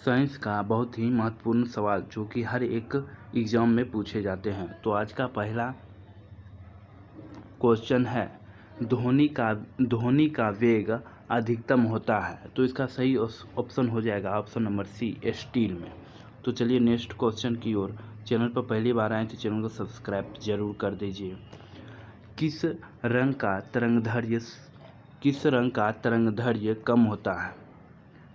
Science का बहुत ही महत्वपूर्ण सवाल जो कि हर एक एग्जाम में पूछे जाते हैं। तो आज का पहला क्वेश्चन है, ध्वनि का वेग अधिकतम होता है। तो इसका सही ऑप्शन हो जाएगा ऑप्शन नंबर सी, स्टील में। तो चलिए नेक्स्ट क्वेश्चन की ओर। चैनल पर पहली बार आए तो चैनल को सब्सक्राइब जरूर कर दीजिए। किस रंग का तरंगदैर्घ्य कम होता है?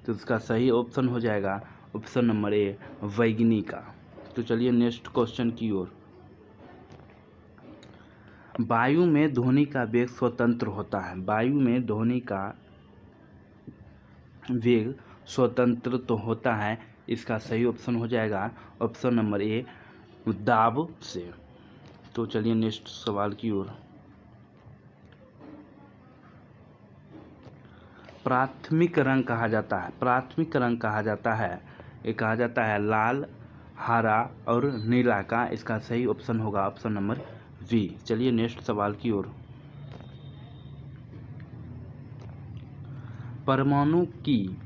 तो इसका सही ऑप्शन हो जाएगा ऑप्शन नंबर ए, बैंगनी का। तो चलिए नेक्स्ट क्वेश्चन की ओर। वायु में ध्वनि का वेग स्वतंत्र होता है। वायु में ध्वनि का वेग स्वतंत्र तो होता है। इसका सही ऑप्शन हो जाएगा ऑप्शन नंबर ए, दाब से। तो चलिए नेक्स्ट सवाल की ओर। प्राथमिक रंग कहा जाता है। प्राथमिक रंग कहा जाता है, ये कहा जाता है लाल, हरा और नीला का। इसका सही ऑप्शन होगा ऑप्शन नंबर बी। चलिए नेक्स्ट सवाल की ओर। परमाणु की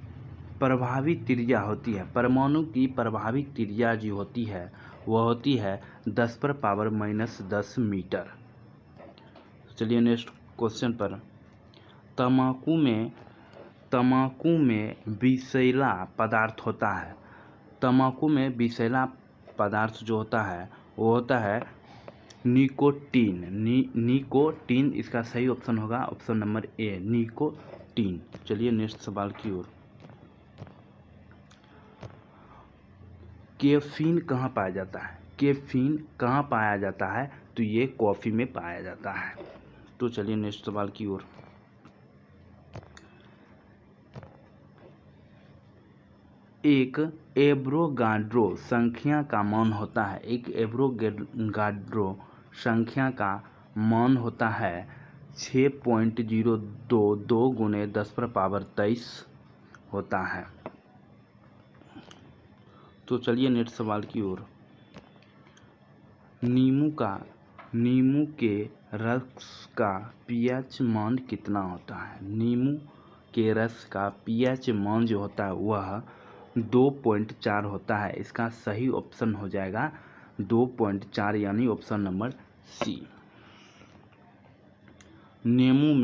प्रभावी त्रिज्या होती है। परमाणु की प्रभावी त्रिज्या जो होती है वह होती है 10⁻⁻10 मीटर। चलिए नेक्स्ट क्वेश्चन पर। तम्बाकू में विषैला पदार्थ होता है। तम्बाकू में विषैला पदार्थ जो होता है वो होता है निकोटीन। निकोटीन इसका सही ऑप्शन होगा ऑप्शन नंबर ए, निकोटीन। चलिए नेक्स्ट सवाल की ओर। कैफीन कहाँ पाया जाता है? कैफीन कहाँ पाया जाता है? तो ये कॉफ़ी में पाया जाता है। तो चलिए नेक्स्ट सवाल की ओर। एक एवोगाड्रो संख्या का मान होता है। एक एवोगाड्रो संख्या का मान होता है 6.022 गुने 10⁻23 होता है। तो चलिए नेक्स्ट सवाल की ओर। नींबू के रस का पीएच मान कितना होता है? नींबू के रस का पीएच मान जो होता है वह 2.4 होता है। इसका सही ऑप्शन हो जाएगा 2.4 यानी ऑप्शन नंबर सी। नींबू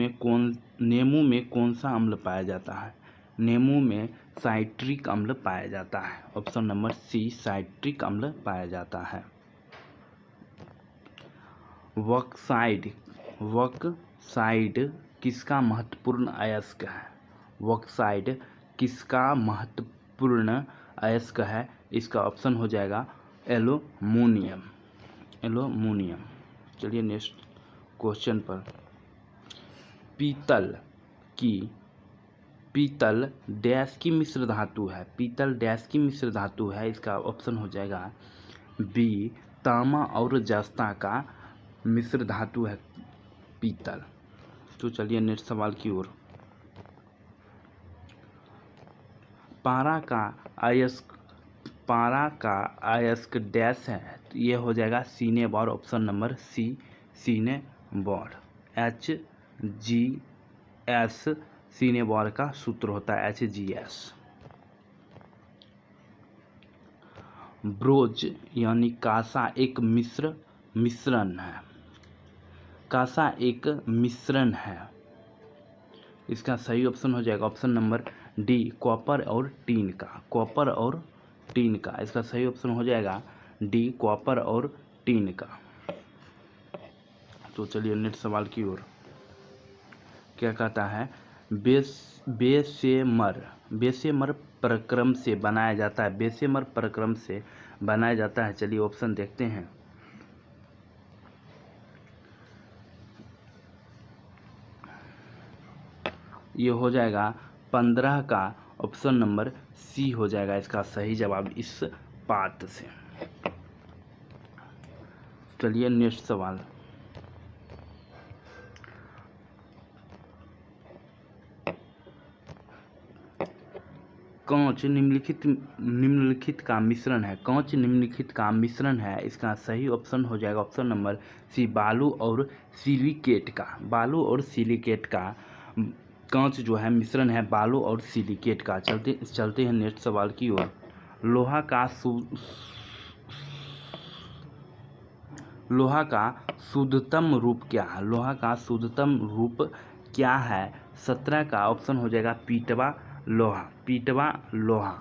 में कौन सा अम्ल पाया जाता है? नींबू में साइट्रिक अम्ल पाया जाता है। ऑप्शन नंबर सी, साइट्रिक अम्ल पाया जाता है। वक्साइड किसका महत्वपूर्ण अयस्क है? वक्साइड किसका महत्वपूर्ण अयस्क है? इसका ऑप्शन हो जाएगा एल्युमिनियम। चलिए नेक्स्ट क्वेश्चन पर। पीतल डैश की मिश्र धातु है। पीतल डैश की मिश्र धातु है। इसका ऑप्शन हो जाएगा बी, तांबा और जस्ता का मिश्र धातु है पीतल। तो चलिए नेक्स्ट सवाल की ओर। पारा का अयस्क डैश है। तो ये हो जाएगा cinnabar. Option number C, cinnabar. HGS cinnabar का सूत्र होता है HGS। ब्रोंज यानी कांसा एक मिश्रण है। कांसा एक मिश्रण है। इसका सही ऑप्शन हो जाएगा ऑप्शन नंबर डी, कॉपर और टीन का। कॉपर और टीन का इसका सही ऑप्शन हो जाएगा डी, कॉपर और टीन का। तो चलिए नेक्स्ट सवाल की ओर। क्या कहता है? बेशेमर प्रक्रम से बनाया जाता है। बेशेमर प्रक्रम से बनाया जाता है। चलिए ऑप्शन देखते हैं। ये हो जाएगा 15 का ऑप्शन नंबर सी हो जाएगा इसका सही जवाब इस बात से। चलिए नेक्स्ट सवाल। कांच निम्नलिखित का मिश्रण है। कांच निम्नलिखित का मिश्रण है। इसका सही ऑप्शन हो जाएगा ऑप्शन नंबर सी, बालू और सिलिकेट का। बालू और सिलिकेट का कांच जो है मिश्रण है बालू और सिलिकेट का। चलते हैं नेक्स्ट सवाल की ओर। लोहा का शुद्धतम रूप क्या है? लोहा का शुद्धतम रूप क्या है? 17 का ऑप्शन हो जाएगा पीटवा लोहा। पीटवा लोहा।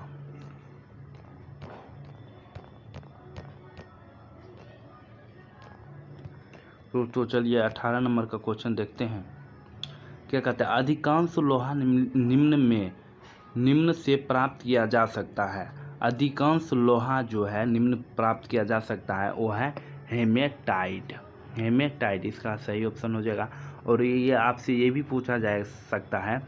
तो चलिए 18 नंबर का क्वेश्चन देखते हैं। क्या कहते हैं? अधिकांश लोहा निम्न से प्राप्त किया जा सकता है। अधिकांश लोहा जो है निम्न प्राप्त किया जा सकता है वो है हेमेटाइट। हेमेटाइट इसका सही ऑप्शन हो जाएगा। और ये आपसे ये भी पूछा जा सकता है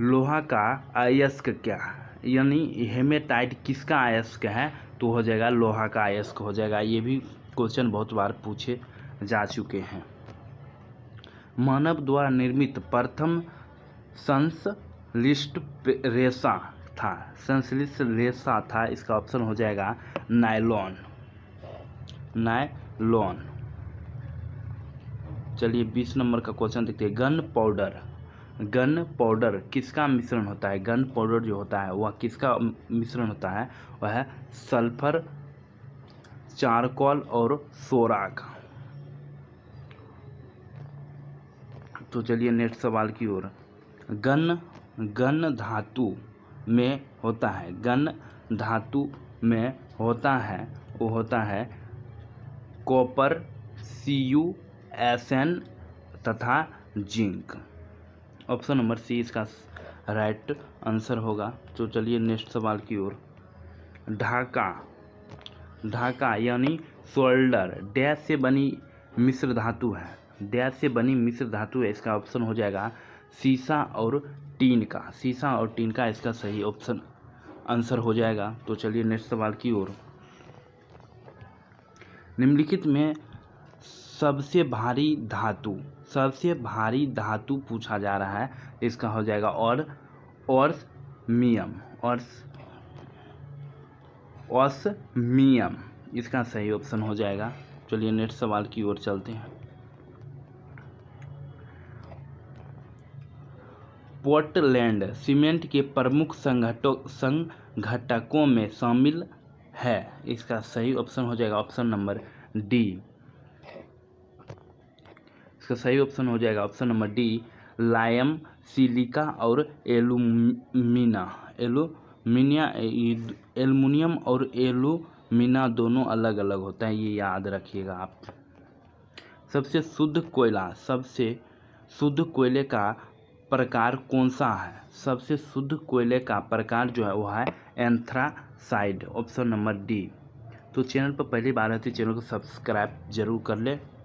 लोहा का अयस्क क्या है, यानी हेमेटाइट किसका अयस्क है? तो हो जाएगा लोहा का अयस्क हो जाएगा। ये भी क्वेश्चन बहुत बार पूछे जा चुके हैं। मानव द्वारा निर्मित प्रथम संश्लिष्ट रेशा था। संश्लिष्ट रेशा था, इसका ऑप्शन हो जाएगा नायलॉन। नायलॉन। चलिए 20 नंबर का क्वेश्चन देखते हैं। गन पाउडर किसका मिश्रण होता है? गन पाउडर जो होता है वह किसका मिश्रण होता है? वह है सल्फर, चारकोल और सोरा का। तो चलिए नेक्स्ट सवाल की ओर। गन धातु में होता है। गन धातु में होता है वो होता है कॉपर, CuSn तथा जिंक। ऑप्शन नंबर सी इसका राइट आंसर होगा। तो चलिए नेक्स्ट सवाल की ओर। ढाका यानी शोल्डर डैश से बनी मिश्र धातु है। डैश से बनी मिश्र धातु है, इसका ऑप्शन हो जाएगा सीसा और टीन का। सीसा और टीन का इसका सही ऑप्शन आंसर हो जाएगा। तो चलिए नेक्स्ट सवाल की ओर। निम्नलिखित में सबसे भारी धातु पूछा जा रहा है, इसका हो जाएगा ऑस्मियम। इसका सही ऑप्शन हो जाएगा। चलिए नेक्स्ट सवाल की ओर चलते हैं। पोर्टलैंड सीमेंट के प्रमुख संघटकों में शामिल है, इसका सही ऑप्शन हो जाएगा ऑप्शन नंबर डी। इसका सही ऑप्शन हो जाएगा option number D, lime, silica और एल्युमिनियम और एल्यूमिना दोनों अलग अलग होता है, ये याद रखिएगा आप। सबसे शुद्ध कोयले का प्रकार कौन सा है? सबसे शुद्ध कोयले का प्रकार जो है वो है एंथ्रासाइड, ऑप्शन नंबर डी। तो चैनल पर पहली बार है तो चैनल को सब्सक्राइब जरूर कर ले।